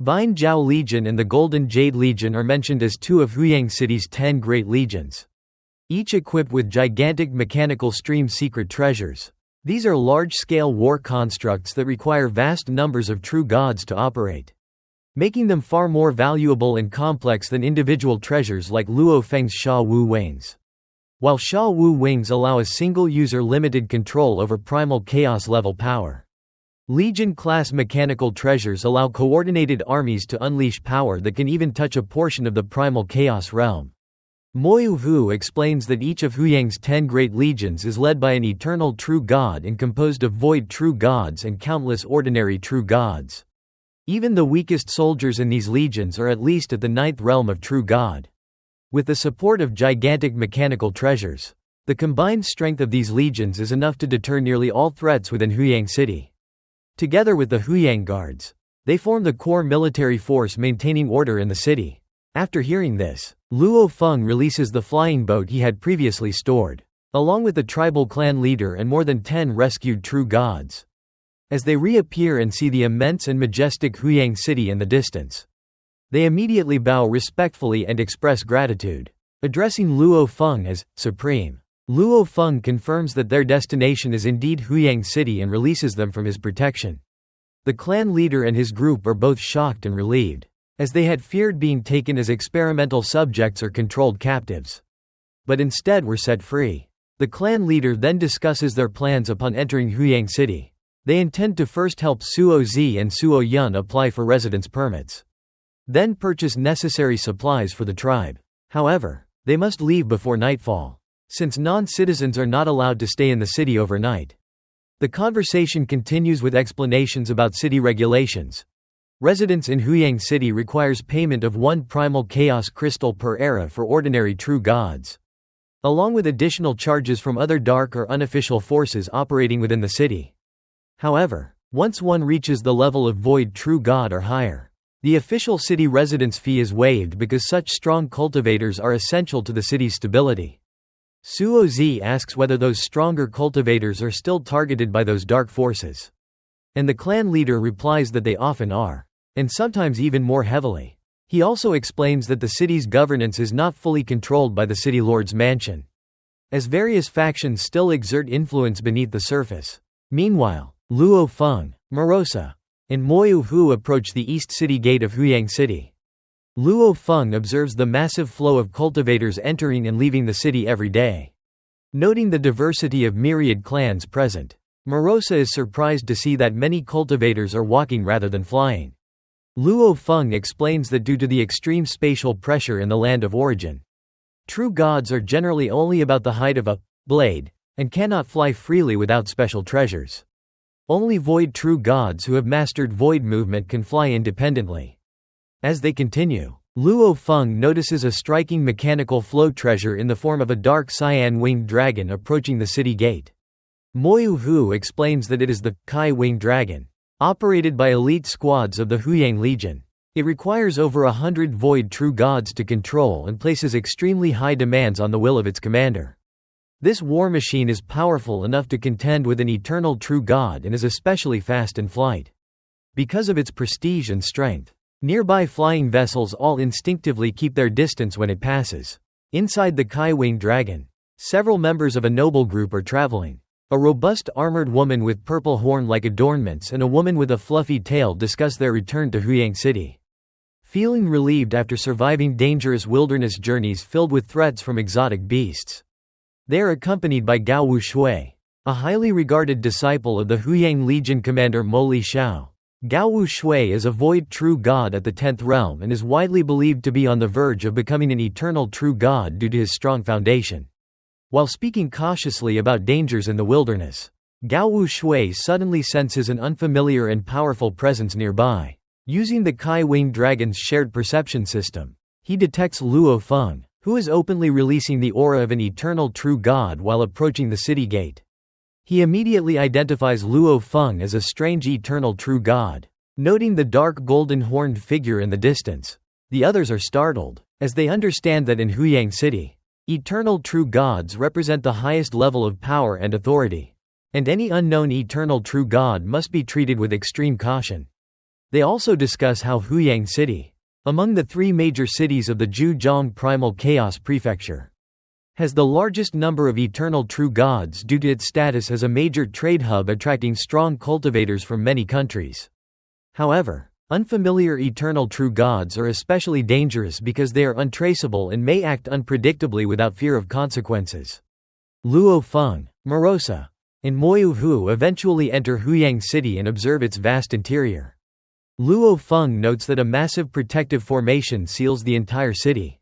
Vine Zhao Legion and the Golden Jade Legion are mentioned as two of Huyang City's 10 great legions, each equipped with gigantic mechanical stream secret treasures. These are large-scale war constructs that require vast numbers of true gods to operate, making them far more valuable and complex than individual treasures like Luo Feng's Sha Wu Wings. While Sha Wu Wings allow a single user limited control over primal chaos level power, Legion-class mechanical treasures allow coordinated armies to unleash power that can even touch a portion of the primal chaos realm. Moyu Hu explains that each of Huyang's 10 great legions is led by an eternal true god and composed of void true gods and countless ordinary true gods. Even the weakest soldiers in these legions are at least at the 9th realm of true god. With the support of gigantic mechanical treasures, the combined strength of these legions is enough to deter nearly all threats within Huyang City. Together with the Huyang Guards, they form the core military force maintaining order in the city. After hearing this, Luo Feng releases the flying boat he had previously stored, along with the tribal clan leader and more than 10 rescued true gods. As they reappear and see the immense and majestic Huyang City in the distance, they immediately bow respectfully and express gratitude, addressing Luo Feng as Supreme. Luo Feng confirms that their destination is indeed Huyang City and releases them from his protection. The clan leader and his group are both shocked and relieved, as they had feared being taken as experimental subjects or controlled captives, but instead were set free. The clan leader then discusses their plans upon entering Huyang City. They intend to first help Suo Zi and Suo Yun apply for residence permits, then purchase necessary supplies for the tribe. However, they must leave before nightfall, since non-citizens are not allowed to stay in the city overnight. The conversation continues with explanations about city regulations. Residence in Huyang City requires payment of 1 primal chaos crystal per era for ordinary true gods, along with additional charges from other dark or unofficial forces operating within the city. However, once one reaches the level of void true god or higher, the official city residence fee is waived because such strong cultivators are essential to the city's stability. Suo Zi asks whether those stronger cultivators are still targeted by those dark forces, and the clan leader replies that they often are, and sometimes even more heavily. He also explains that the city's governance is not fully controlled by the city lord's mansion, as various factions still exert influence beneath the surface. Meanwhile, Luo Feng, Morosa, and Moyu Hu approach the east city gate of Huyang City. Luo Feng observes the massive flow of cultivators entering and leaving the city every day. Noting the diversity of myriad clans present, Morosa is surprised to see that many cultivators are walking rather than flying. Luo Feng explains that due to the extreme spatial pressure in the land of origin, true gods are generally only about the height of a blade, and cannot fly freely without special treasures. Only void true gods who have mastered void movement can fly independently. As they continue, Luo Feng notices a striking mechanical flow treasure in the form of a dark cyan-winged dragon approaching the city gate. Moyu Hu explains that it is the Kai Winged Dragon, operated by elite squads of the Huyang Legion. It requires over 100 void true gods to control and places extremely high demands on the will of its commander. This war machine is powerful enough to contend with an eternal true god and is especially fast in flight, because of its prestige and strength. Nearby flying vessels all instinctively keep their distance when it passes. Inside the Kai Winged Dragon, several members of a noble group are traveling. A robust armored woman with purple horn-like adornments and a woman with a fluffy tail discuss their return to Huyang City. Feeling relieved after surviving dangerous wilderness journeys filled with threats from exotic beasts, they are accompanied by Gao Wushui, a highly regarded disciple of the Huyang Legion commander Mo Li Xiao. Gao Wushui is a void true god at the 10th realm and is widely believed to be on the verge of becoming an eternal true god due to his strong foundation. While speaking cautiously about dangers in the wilderness, Gao Wushui suddenly senses an unfamiliar and powerful presence nearby. Using the Kai Winged Dragon's shared perception system, he detects Luo Feng, who is openly releasing the aura of an eternal true god while approaching the city gate. He immediately identifies Luo Feng as a strange eternal true god. Noting the dark golden horned figure in the distance, the others are startled, as they understand that in Huyang City, eternal true gods represent the highest level of power and authority, and any unknown eternal true god must be treated with extreme caution. They also discuss how Huyang City, among the three major cities of the Zhejiang Primal Chaos Prefecture, has the largest number of eternal true gods due to its status as a major trade hub attracting strong cultivators from many countries. However, unfamiliar eternal true gods are especially dangerous because they are untraceable and may act unpredictably without fear of consequences. Luo Feng, Morosa, and Moyu Hu eventually enter Huyang City and observe its vast interior. Luo Feng notes that a massive protective formation seals the entire city,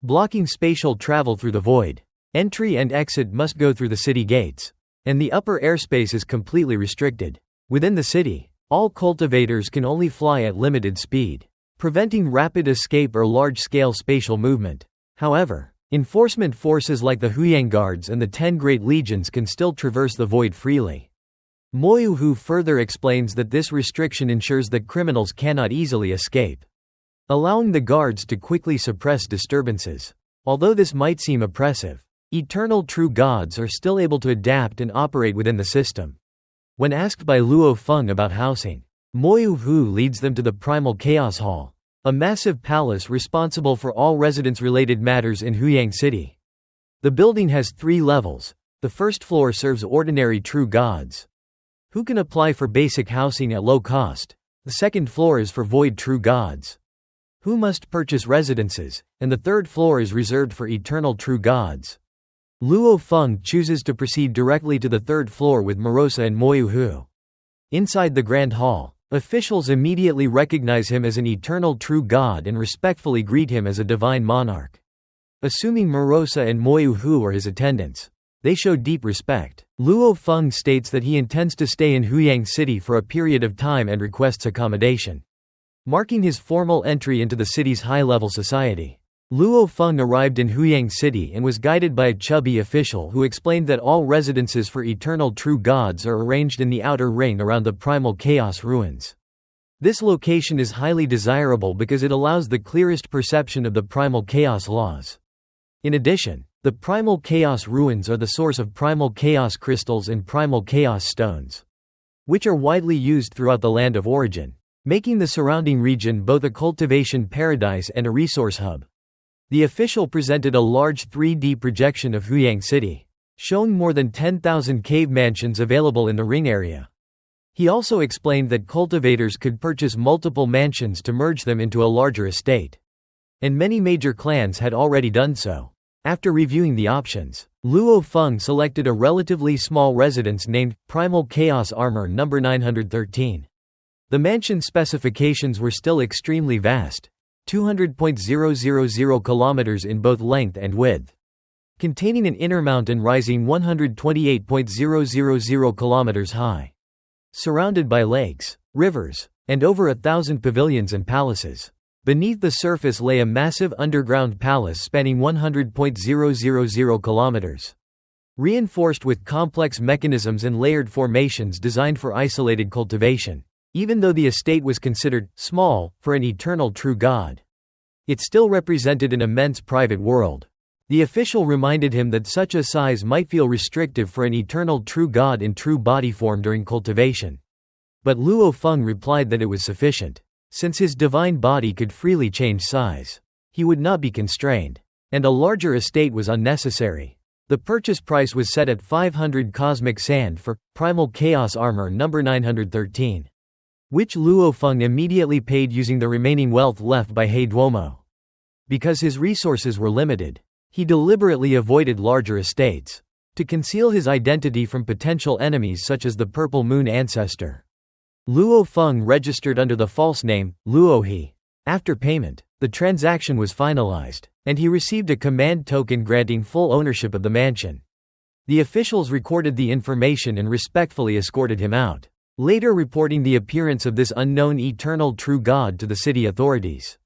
blocking spatial travel through the void. Entry and exit must go through the city gates, and the upper airspace is completely restricted. Within the city, all cultivators can only fly at limited speed, preventing rapid escape or large-scale spatial movement. However, enforcement forces like the Huyang Guards and the 10 Great Legions can still traverse the void freely. Moyu Hu further explains that this restriction ensures that criminals cannot easily escape, allowing the guards to quickly suppress disturbances. Although this might seem oppressive, eternal true gods are still able to adapt and operate within the system. When asked by Luo Feng about housing, Moyu Hu leads them to the Primal Chaos Hall, a massive palace responsible for all residence-related matters in Huyang City. The building has 3 levels. The first floor serves ordinary true gods, who can apply for basic housing at low cost. The second floor is for void true gods, who must purchase residences, and the third floor is reserved for eternal true gods. Luo Feng chooses to proceed directly to the third floor with Morosa and Moyu Hu. Inside the Grand Hall, officials immediately recognize him as an eternal true god and respectfully greet him as a divine monarch. Assuming Morosa and Moyu Hu are his attendants, they show deep respect. Luo Feng states that he intends to stay in Huyang City for a period of time and requests accommodation, marking his formal entry into the city's high-level society. Luo Feng arrived in Huyang City and was guided by a chubby official who explained that all residences for eternal true gods are arranged in the outer ring around the Primal Chaos ruins. This location is highly desirable because it allows the clearest perception of the Primal Chaos laws. In addition, the Primal Chaos ruins are the source of Primal Chaos crystals and Primal Chaos stones, which are widely used throughout the land of origin, making the surrounding region both a cultivation paradise and a resource hub. The official presented a large 3D projection of Huyang City, showing more than 10,000 cave mansions available in the ring area. He also explained that cultivators could purchase multiple mansions to merge them into a larger estate, and many major clans had already done so. After reviewing the options, Luo Feng selected a relatively small residence named Primal Chaos Armor No. 913. The mansion specifications were still extremely vast, 200.000 kilometers in both length and width, containing an inner mountain rising 128.000 kilometers high, surrounded by lakes, rivers, and over 1,000 pavilions and palaces. Beneath the surface lay a massive underground palace spanning 100.000 kilometers, reinforced with complex mechanisms and layered formations designed for isolated cultivation. Even though the estate was considered small for an eternal true god, it still represented an immense private world. The official reminded him that such a size might feel restrictive for an eternal true god in true body form during cultivation. But Luo Feng replied that it was sufficient. Since his divine body could freely change size, he would not be constrained, and a larger estate was unnecessary. The purchase price was set at 500 cosmic sand for Primal Chaos Armor No. 913, which Luo Feng immediately paid using the remaining wealth left by He Duomo. Because his resources were limited, he deliberately avoided larger estates to conceal his identity from potential enemies such as the Purple Moon Ancestor. Luo Feng registered under the false name, Luo He. After payment, the transaction was finalized, and he received a command token granting full ownership of the mansion. The officials recorded the information and respectfully escorted him out, later reporting the appearance of this unknown eternal true god to the city authorities.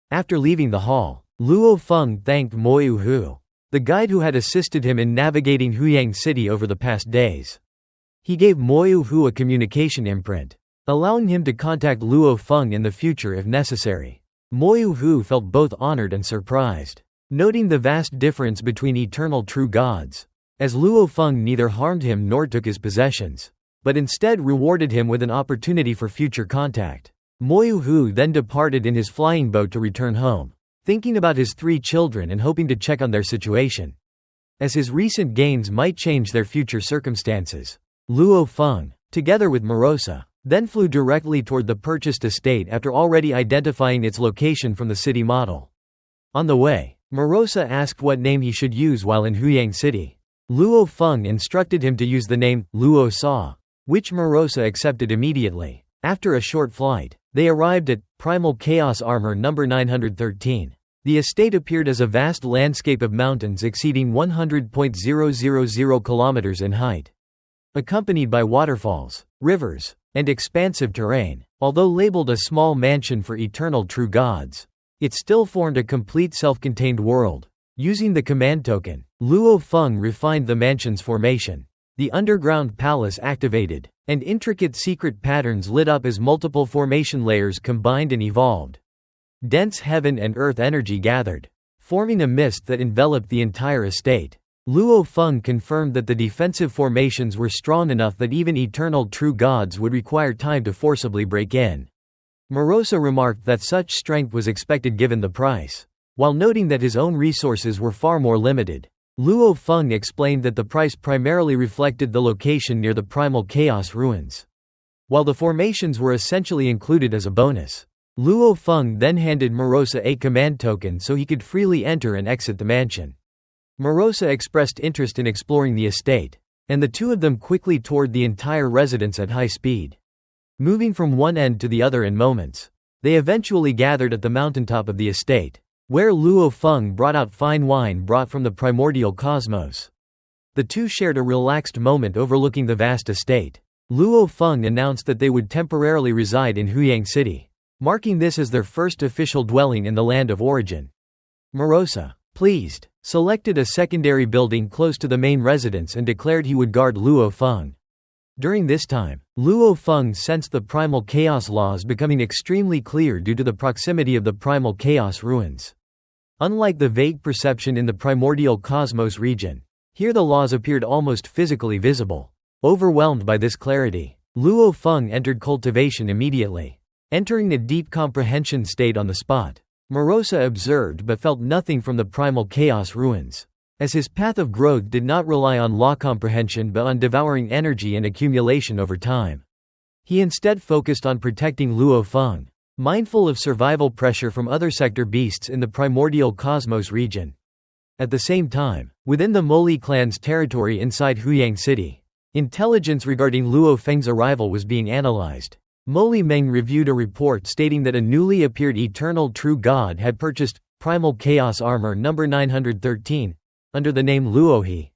After leaving the hall, Luo Feng thanked Moyu Hu, the guide who had assisted him in navigating Huyang City over the past days. He gave Moyu Hu a communication imprint, allowing him to contact Luo Feng in the future if necessary. Moyu Hu felt both honored and surprised, noting the vast difference between eternal true gods, as Luo Feng neither harmed him nor took his possessions, but instead rewarded him with an opportunity for future contact. Moyu Hu then departed in his flying boat to return home, thinking about his 3 children and hoping to check on their situation, as his recent gains might change their future circumstances. Luo Feng, together with Morosa, then flew directly toward the purchased estate after already identifying its location from the city model. On the way, Morosa asked what name he should use while in Huyang City. Luo Feng instructed him to use the name Luo Sa, which Morosa accepted immediately. After a short flight, they arrived at Primal Chaos Armor number 913. The estate appeared as a vast landscape of mountains exceeding 100.000 kilometers in height, accompanied by waterfalls, rivers, and expansive terrain. Although labeled a small mansion for eternal true gods, it still formed a complete self-contained world. Using the command token, Luo Feng refined the mansion's formation. The underground palace activated, and intricate secret patterns lit up as multiple formation layers combined and evolved. Dense heaven and earth energy gathered, forming a mist that enveloped the entire estate. Luo Feng confirmed that the defensive formations were strong enough that even eternal true gods would require time to forcibly break in. Morosa remarked that such strength was expected given the price. While noting that his own resources were far more limited, Luo Feng explained that the price primarily reflected the location near the Primal Chaos ruins, while the formations were essentially included as a bonus. Luo Feng then handed Morosa a command token so he could freely enter and exit the mansion. Morosa expressed interest in exploring the estate, and the two of them quickly toured the entire residence at high speed, moving from one end to the other in moments. They eventually gathered at the mountaintop of the estate, where Luo Feng brought out fine wine brought from the primordial cosmos. The two shared a relaxed moment overlooking the vast estate. Luo Feng announced that they would temporarily reside in Huyang City, marking this as their first official dwelling in the land of origin. Morosa, pleased, selected a secondary building close to the main residence and declared he would guard Luo Feng. During this time, Luo Feng sensed the primal chaos laws becoming extremely clear due to the proximity of the primal chaos ruins. Unlike the vague perception in the primordial cosmos region, here the laws appeared almost physically visible. Overwhelmed by this clarity, Luo Feng entered cultivation immediately, entering a deep comprehension state on the spot. Morosa observed but felt nothing from the primal chaos ruins, as his path of growth did not rely on law comprehension but on devouring energy and accumulation over time. He instead focused on protecting Luo Feng, mindful of survival pressure from other sector beasts in the primordial cosmos region. At the same time, within the Moli clan's territory inside Huyang City, intelligence regarding Luo Feng's arrival was being analyzed. Moli Meng reviewed a report stating that a newly appeared eternal true god had purchased Primal Chaos Armor number 913 under the name Luohe,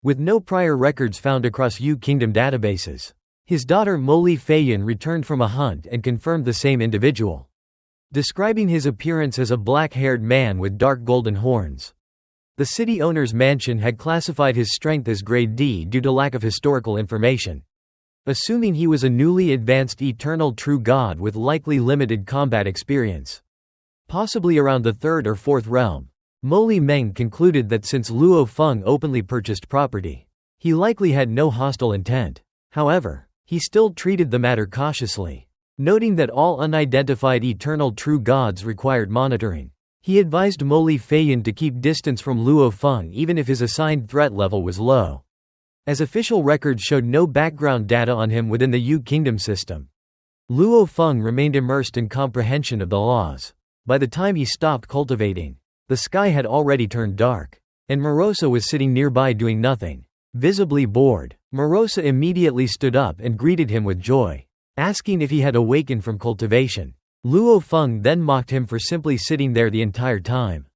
with no prior records found across Yu Kingdom databases. His daughter Moli Feiyan returned from a hunt and confirmed the same individual, describing his appearance as a black-haired man with dark golden horns. The city owner's mansion had classified his strength as grade D due to lack of historical information, assuming he was a newly advanced eternal true god with likely limited combat experience, possibly around the 3rd or 4th realm. Moli Meng concluded that since Luo Feng openly purchased property, he likely had no hostile intent. However, he still treated the matter cautiously, noting that all unidentified eternal true gods required monitoring. He advised Moli Feiyan to keep distance from Luo Feng even if his assigned threat level was low, as official records showed no background data on him within the Yu Kingdom system. Luo Feng remained immersed in comprehension of the laws. By the time he stopped cultivating, the sky had already turned dark, and Morosa was sitting nearby doing nothing, visibly bored. Morosa immediately stood up and greeted him with joy, asking if he had awakened from cultivation. Luo Feng then mocked him for simply sitting there the entire time,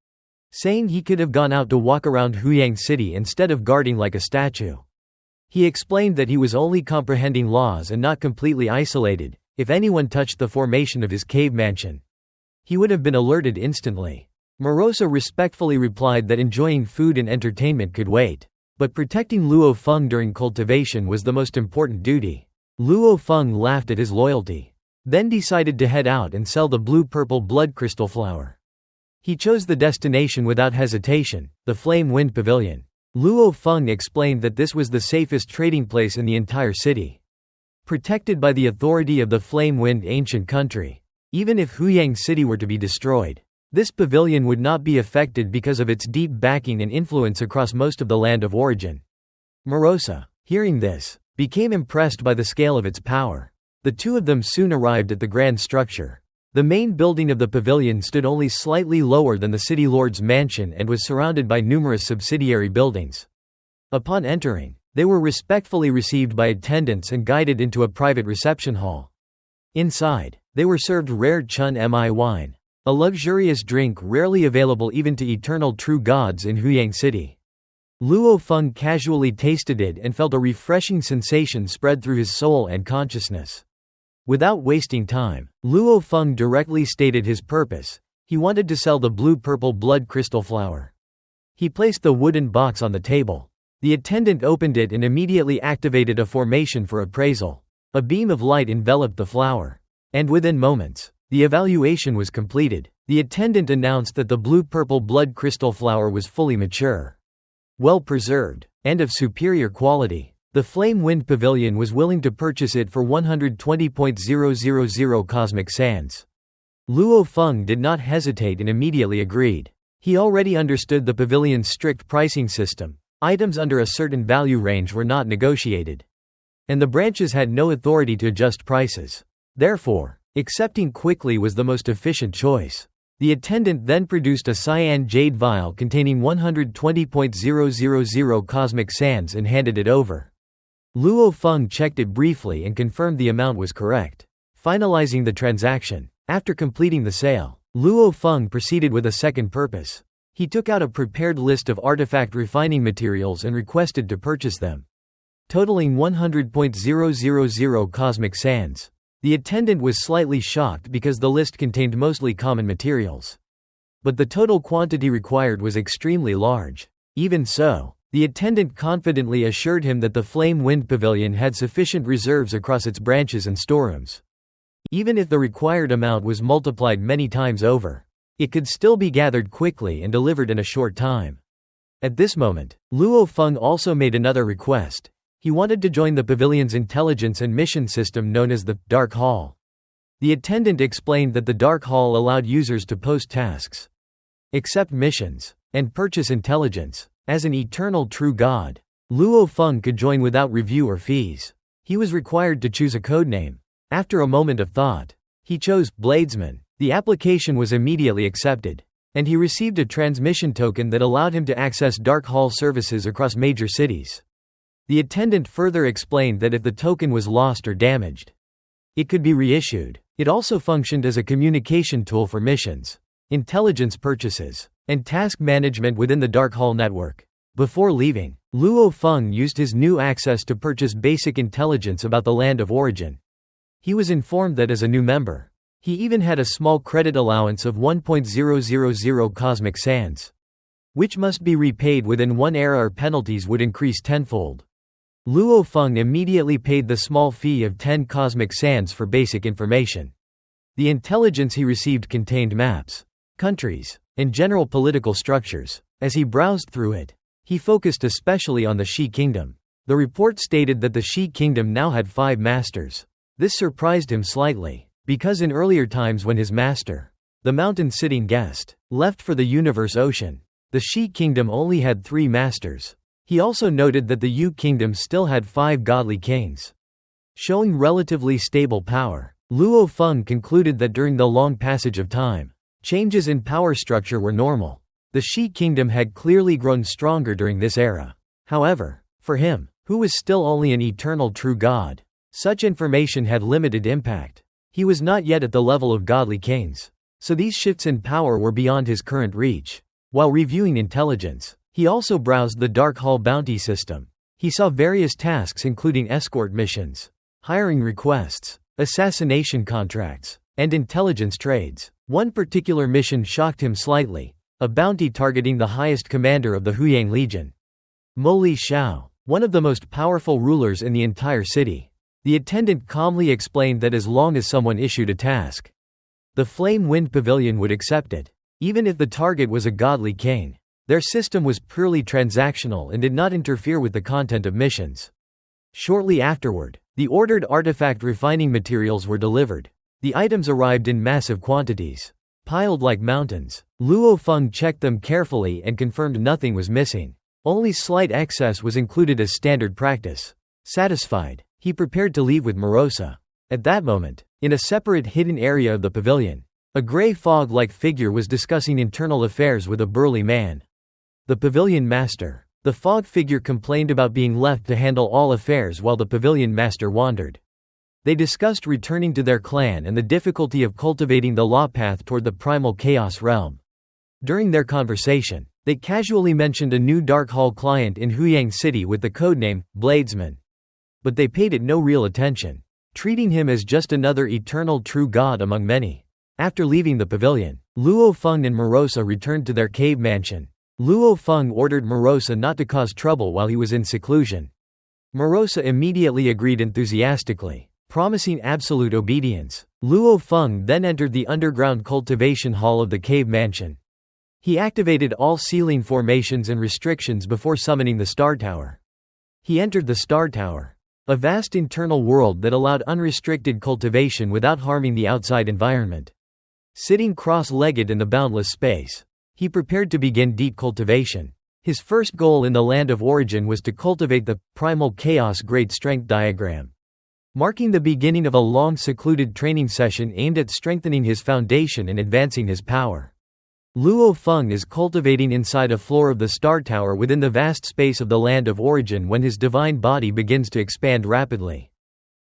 saying he could have gone out to walk around Huyang City instead of guarding like a statue. He explained that he was only comprehending laws and not completely isolated. If anyone touched the formation of his cave mansion, he would have been alerted instantly. Morosa respectfully replied that enjoying food and entertainment could wait, but protecting Luo Feng during cultivation was the most important duty. Luo Feng laughed at his loyalty, then decided to head out and sell the blue-purple blood crystal flower. He chose the destination without hesitation, the Flame Wind Pavilion. Luo Feng explained that this was the safest trading place in the entire city, protected by the authority of the Flame Wind ancient country. Even if Huyang City were to be destroyed, this pavilion would not be affected because of its deep backing and influence across most of the land of origin. Morosa, hearing this, became impressed by the scale of its power. The two of them soon arrived at the grand structure. The main building of the pavilion stood only slightly lower than the city lord's mansion and was surrounded by numerous subsidiary buildings. Upon entering, they were respectfully received by attendants and guided into a private reception hall. Inside, they were served rare chun mi wine, a luxurious drink rarely available even to eternal true gods in Huyang City. Luo Feng casually tasted it and felt a refreshing sensation spread through his soul and consciousness. Without wasting time, Luo Feng directly stated his purpose. He wanted to sell the blue-purple blood crystal flower. He placed the wooden box on the table. The attendant opened it and immediately activated a formation for appraisal. A beam of light enveloped the flower. And within moments, the evaluation was completed. The attendant announced that the blue-purple blood crystal flower was fully mature, well-preserved, and of superior quality. The Flame Wind Pavilion was willing to purchase it for 120.000 cosmic sands. Luo Feng did not hesitate and immediately agreed. He already understood the pavilion's strict pricing system. Items under a certain value range were not negotiated, and the branches had no authority to adjust prices. Therefore, accepting quickly was the most efficient choice. The attendant then produced a cyan jade vial containing 120.000 cosmic sands and handed it over. Luo Feng checked it briefly and confirmed the amount was correct. Finalizing the transaction. After completing the sale, Luo Feng proceeded with a second purpose. He took out a prepared list of artifact refining materials and requested to purchase them, totaling 100.000 cosmic sands. The attendant was slightly shocked because the list contained mostly common materials, but the total quantity required was extremely large. Even so, the attendant confidently assured him that the Flame Wind Pavilion had sufficient reserves across its branches and storerooms. Even if the required amount was multiplied many times over, it could still be gathered quickly and delivered in a short time. At this moment, Luo Feng also made another request. He wanted to join the pavilion's intelligence and mission system known as the Dark Hall. The attendant explained that the Dark Hall allowed users to post tasks, accept missions, and purchase intelligence. As an eternal true god, Luo Feng could join without review or fees. He was required to choose a codename. After a moment of thought, he chose Bladesman. The application was immediately accepted, and he received a transmission token that allowed him to access Dark Hall services across major cities. The attendant further explained that if the token was lost or damaged, it could be reissued. It also functioned as a communication tool for missions, intelligence purchases, and task management within the Dark Hall network. Before leaving, Luo Feng used his new access to purchase basic intelligence about the land of origin. He was informed that as a new member, he even had a small credit allowance of 1.000 cosmic sands, which must be repaid within 1 era or penalties would increase tenfold. Luo Feng immediately paid the small fee of 10 cosmic sands for basic information. The intelligence he received contained maps, countries, and general political structures. As he browsed through it, he focused especially on the Shi Kingdom. The report stated that the Shi Kingdom now had 5 masters. This surprised him slightly, because in earlier times when his master, the mountain-sitting guest, left for the universe ocean, the Shi Kingdom only had 3 masters. He also noted that the Yu Kingdom still had 5 godly kings, showing relatively stable power. Luo Feng concluded that during the long passage of time, changes in power structure were normal. The Shi Kingdom had clearly grown stronger during this era. However, for him, who was still only an eternal true god, such information had limited impact. He was not yet at the level of godly kings, so these shifts in power were beyond his current reach. While reviewing intelligence, he also browsed the Dark Hall bounty system. He saw various tasks including escort missions, hiring requests, assassination contracts, and intelligence trades. One particular mission shocked him slightly, a bounty targeting the highest commander of the Huyang Legion, Moli Shao, one of the most powerful rulers in the entire city. The attendant calmly explained that as long as someone issued a task, the Flame Wind Pavilion would accept it, even if the target was a godly king. Their system was purely transactional and did not interfere with the content of missions. Shortly afterward, the ordered artifact refining materials were delivered. The items arrived in massive quantities, piled like mountains. Luo Feng checked them carefully and confirmed nothing was missing. Only slight excess was included as standard practice. Satisfied, he prepared to leave with Morosa. At that moment, in a separate hidden area of the pavilion, a gray fog-like figure was discussing internal affairs with a burly man. The pavilion master. The fog figure complained about being left to handle all affairs while the pavilion master wandered. They discussed returning to their clan and the difficulty of cultivating the law path toward the primal chaos realm. During their conversation, they casually mentioned a new Dark Hall client in Huyang City with the codename Bladesman. But they paid it no real attention, treating him as just another eternal true god among many. After leaving the pavilion, Luo Feng and Morosa returned to their cave mansion. Luo Feng ordered Morosa not to cause trouble while he was in seclusion. Morosa immediately agreed enthusiastically, promising absolute obedience. Luo Feng then entered the underground cultivation hall of the cave mansion. He activated all ceiling formations and restrictions before summoning the Star Tower. He entered the Star Tower, a vast internal world that allowed unrestricted cultivation without harming the outside environment. Sitting cross-legged in the boundless space, he prepared to begin deep cultivation. His first goal in the land of origin was to cultivate the primal chaos great strength diagram, marking the beginning of a long secluded training session aimed at strengthening his foundation and advancing his power. Luo Feng is cultivating inside a floor of the Star Tower within the vast space of the land of origin when his divine body begins to expand rapidly.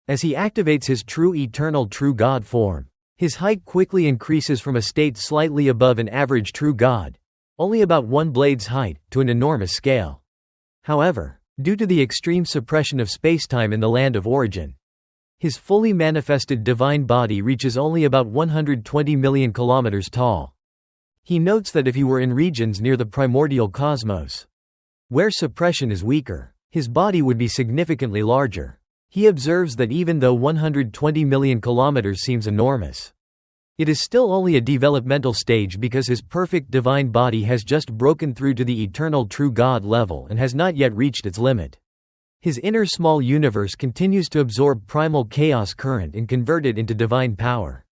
As he activates his true eternal true god form, his height quickly increases from a state slightly above an average true god, only about one blade's height, to an enormous scale. However, due to the extreme suppression of spacetime in the land of origin, his fully manifested divine body reaches only about 120 million kilometers tall. He notes that if he were in regions near the primordial cosmos, where suppression is weaker, his body would be significantly larger. He observes that even though 120 million kilometers seems enormous, it is still only a developmental stage because his perfect divine body has just broken through to the eternal true God level and has not yet reached its limit. His inner small universe continues to absorb primal chaos current and convert it into divine power,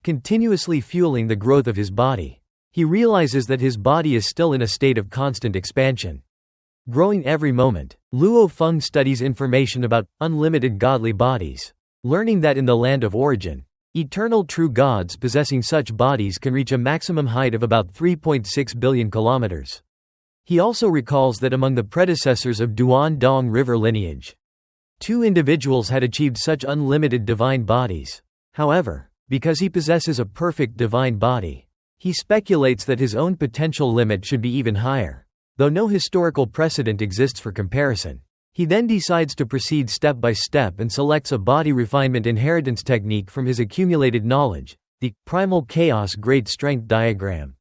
continuously fueling the growth of his body. He realizes that his body is still in a state of constant expansion, growing every moment. Luo Feng studies information about unlimited godly bodies, learning that in the land of origin, eternal true gods possessing such bodies can reach a maximum height of about 3.6 billion kilometers. He also recalls that among the predecessors of Duan Dong River lineage, 2 individuals had achieved such unlimited divine bodies. However, because he possesses a perfect divine body, he speculates that his own potential limit should be even higher, though no historical precedent exists for comparison. He then decides to proceed step by step and selects a body refinement inheritance technique from his accumulated knowledge, the primal chaos great strength diagram.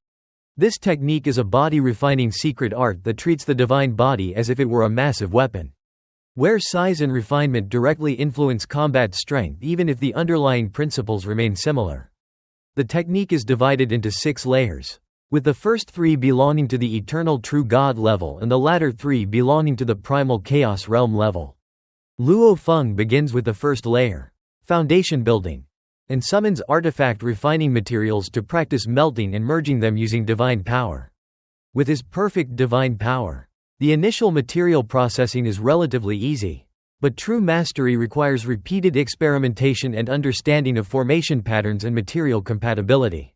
This technique is a body refining secret art that treats the divine body as if it were a massive weapon, where size and refinement directly influence combat strength even if the underlying principles remain similar. The technique is divided into 6 layers, with the first 3 belonging to the eternal true God level and the latter 3 belonging to the primal chaos realm level. Luo Feng begins with the first layer, foundation building, and summons artifact refining materials to practice melting and merging them using divine power. With his perfect divine power, the initial material processing is relatively easy, but true mastery requires repeated experimentation and understanding of formation patterns and material compatibility.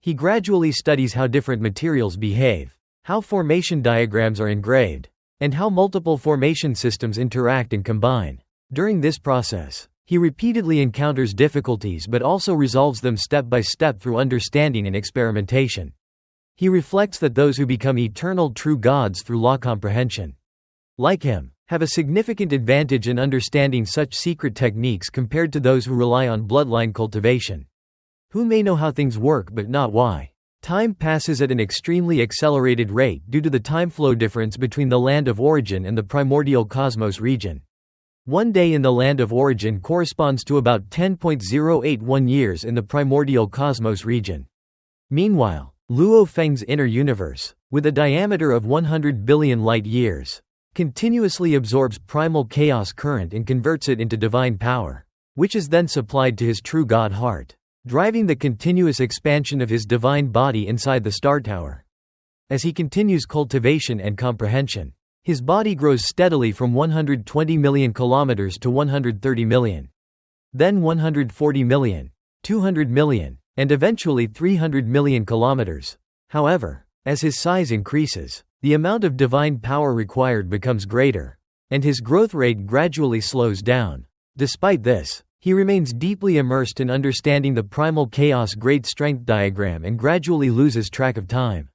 He gradually studies how different materials behave, how formation diagrams are engraved, and how multiple formation systems interact and combine. During this process, he repeatedly encounters difficulties but also resolves them step by step through understanding and experimentation. He reflects that those who become eternal true gods through law comprehension, like him, have a significant advantage in understanding such secret techniques compared to those who rely on bloodline cultivation, who may know how things work but not why. Time passes at an extremely accelerated rate due to the time flow difference between the land of origin and the primordial cosmos region. One day in the land of origin corresponds to about 10.081 years in the primordial cosmos region. Meanwhile, Luo Feng's inner universe, with a diameter of 100 billion light-years, continuously absorbs primal chaos current and converts it into divine power. which is then supplied to his true God heart, driving the continuous expansion of his divine body inside the star tower. As he continues cultivation and comprehension, his body grows steadily from 120 million kilometers to 130 million. Then 140 million, 200 million, and eventually 300 million kilometers. However, as his size increases, the amount of divine power required becomes greater, and his growth rate gradually slows down. Despite this, he remains deeply immersed in understanding the primal chaos great strength diagram and gradually loses track of time.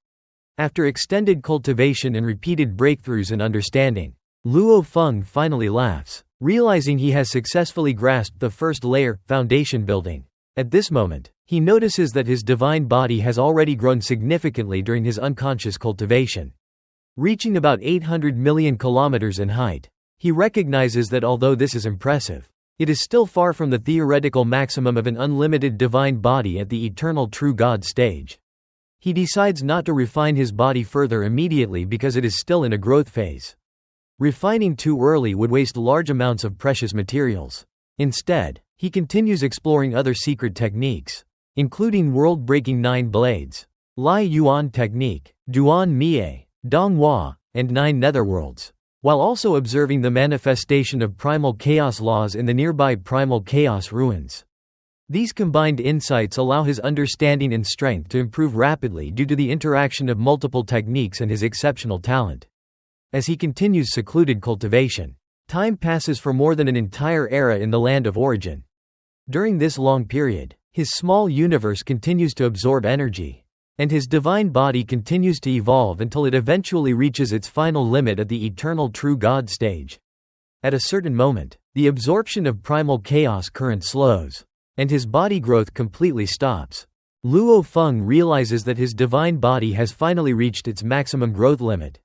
After extended cultivation and repeated breakthroughs in understanding, Luo Feng finally laughs, realizing he has successfully grasped the first layer, foundation building. At this moment, he notices that his divine body has already grown significantly during his unconscious cultivation. Reaching about 800 million kilometers in height, he recognizes that although this is impressive, it is still far from the theoretical maximum of an unlimited divine body at the eternal true God stage. He decides not to refine his body further immediately because it is still in a growth phase. Refining too early would waste large amounts of precious materials. Instead, he continues exploring other secret techniques, including world-breaking 9 blades, Lai Yuan technique, Duan Mie, donghua, and 9 netherworlds, while also observing the manifestation of primal chaos laws in the nearby primal chaos ruins. These combined insights allow his understanding and strength to improve rapidly due to the interaction of multiple techniques and his exceptional talent. As he continues secluded cultivation, time passes for more than an entire era in the land of origin. During this long period, his small universe continues to absorb energy, and his divine body continues to evolve until it eventually reaches its final limit at the eternal true God stage. At a certain moment, the absorption of primal chaos current slows, and his body growth completely stops. Luo Feng realizes that his divine body has finally reached its maximum growth limit.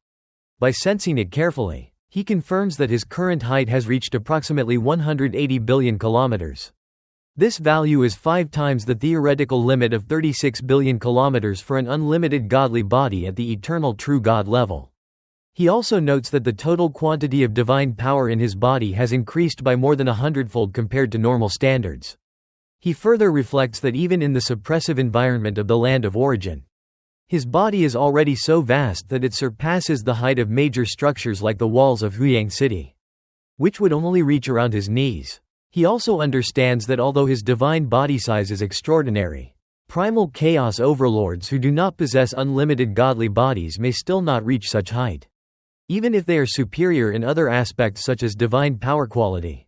By sensing it carefully, he confirms that his current height has reached approximately 180 billion kilometers. This value is 5 times the theoretical limit of 36 billion kilometers for an unlimited godly body at the eternal true God level. He also notes that the total quantity of divine power in his body has increased by more than 100-fold compared to normal standards. He further reflects that even in the suppressive environment of the land of origin, his body is already so vast that it surpasses the height of major structures like the walls of Huyang city, which would only reach around his knees. He also understands that although his divine body size is extraordinary, primal chaos overlords who do not possess unlimited godly bodies may still not reach such height, even if they are superior in other aspects such as divine power quality,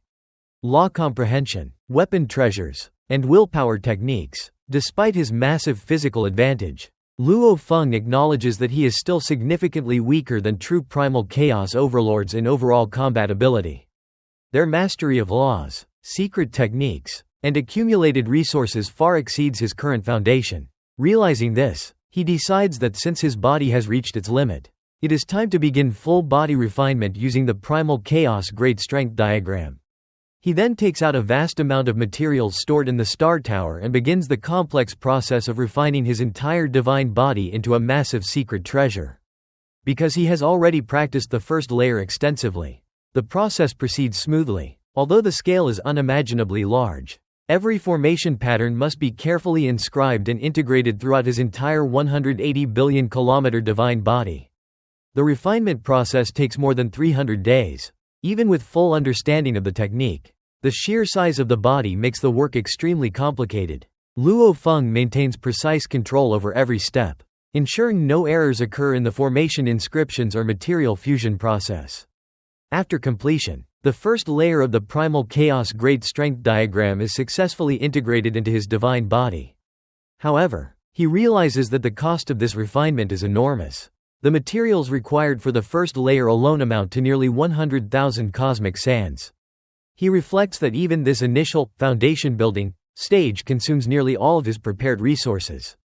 law comprehension, weapon treasures, and willpower techniques. Despite his massive physical advantage, Luo Feng acknowledges that he is still significantly weaker than true primal chaos overlords in overall combat ability. Their mastery of laws, secret techniques, and accumulated resources far exceeds his current foundation. Realizing this, he decides that since his body has reached its limit, it is time to begin full body refinement using the primal chaos great strength diagram. He then takes out a vast amount of materials stored in the star tower and begins the complex process of refining his entire divine body into a massive secret treasure. Because he has already practiced the first layer extensively, the process proceeds smoothly. Although the scale is unimaginably large, every formation pattern must be carefully inscribed and integrated throughout his entire 180 billion kilometer divine body. The refinement process takes more than 300 days. Even with full understanding of the technique, the sheer size of the body makes the work extremely complicated. Luo Feng maintains precise control over every step, ensuring no errors occur in the formation inscriptions or material fusion process. After completion, the first layer of the primal chaos great strength diagram is successfully integrated into his divine body. However, he realizes that the cost of this refinement is enormous. The materials required for the first layer alone amount to nearly 100,000 cosmic sands. He reflects that even this initial, foundation building, stage consumes nearly all of his prepared resources.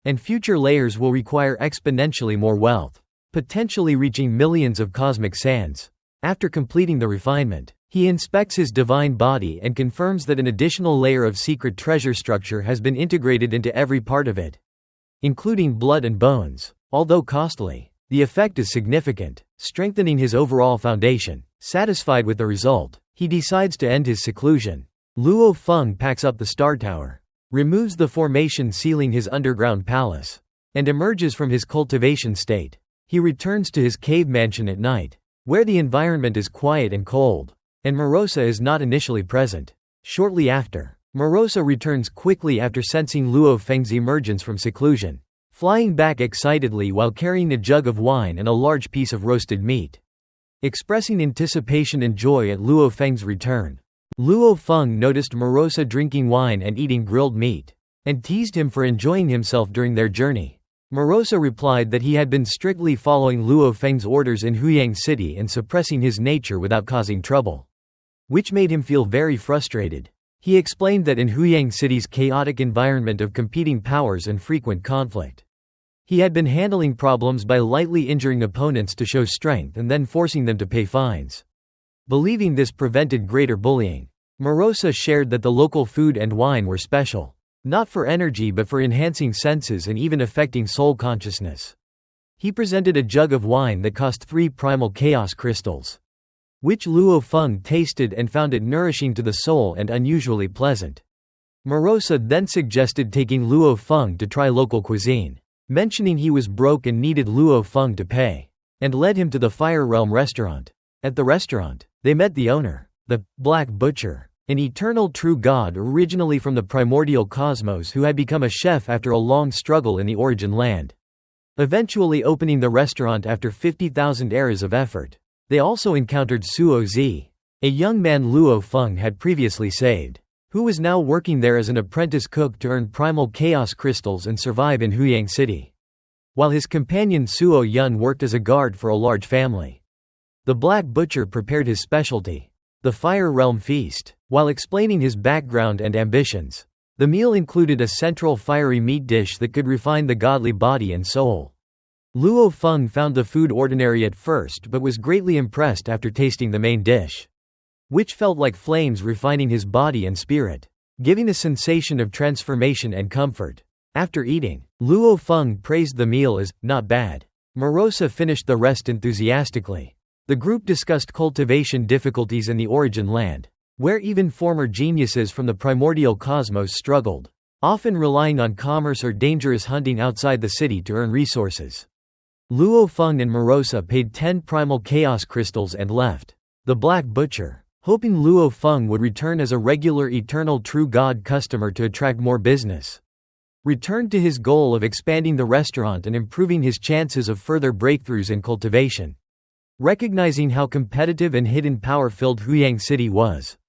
And future layers will require exponentially more wealth, potentially reaching millions of cosmic sands. After completing the refinement, he inspects his divine body and confirms that an additional layer of secret treasure structure has been integrated into every part of it, including blood and bones. Although costly, the effect is significant, strengthening his overall foundation. Satisfied with the result, he decides to end his seclusion. Luo Feng packs up the star tower, removes the formation sealing his underground palace, and emerges from his cultivation state. He returns to his cave mansion at night, where the environment is quiet and cold, and Morosa is not initially present. Shortly after, Morosa returns quickly after sensing Luo Feng's emergence from seclusion, flying back excitedly while carrying a jug of wine and a large piece of roasted meat. Expressing anticipation and joy at Luo Feng's return, Luo Feng noticed Morosa drinking wine and eating grilled meat, and teased him for enjoying himself during their journey. Morosa replied that he had been strictly following Luo Feng's orders in Huyang City and suppressing his nature without causing trouble, which made him feel very frustrated. He explained that in Huyang City's chaotic environment of competing powers and frequent conflict, he had been handling problems by lightly injuring opponents to show strength and then forcing them to pay fines, believing this prevented greater bullying. Morosa shared that the local food and wine were special, not for energy but for enhancing senses and even affecting soul consciousness. He presented a jug of wine that cost 3 primal chaos crystals, which Luo Feng tasted and found it nourishing to the soul and unusually pleasant. Morosa then suggested taking Luo Feng to try local cuisine, mentioning he was broke and needed Luo Feng to pay, and led him to the Fire Realm restaurant. At the restaurant, they met the owner, the Black Butcher, an eternal true god originally from the primordial cosmos who had become a chef after a long struggle in the origin land, eventually opening the restaurant after 50,000 eras of effort. They also encountered Suo Zi, a young man Luo Feng had previously saved, who was now working there as an apprentice cook to earn primal chaos crystals and survive in Huyang City, while his companion Suo Yun worked as a guard for a large family. The Black Butcher prepared his specialty, the Fire Realm Feast, while explaining his background and ambitions. The meal included a central fiery meat dish that could refine the godly body and soul. Luo Feng found the food ordinary at first but was greatly impressed after tasting the main dish, which felt like flames refining his body and spirit, giving a sensation of transformation and comfort. After eating, Luo Feng praised the meal as not bad. Morosa finished the rest enthusiastically. The group discussed cultivation difficulties in the origin land, where even former geniuses from the primordial cosmos struggled, often relying on commerce or dangerous hunting outside the city to earn resources. Luo Feng and Morosa paid 10 primal chaos crystals and left. The Black Butcher, hoping Luo Feng would return as a regular eternal true god customer to attract more business, returned to his goal of expanding the restaurant and improving his chances of further breakthroughs in cultivation. Recognizing how competitive and hidden power-filled Huyang City was,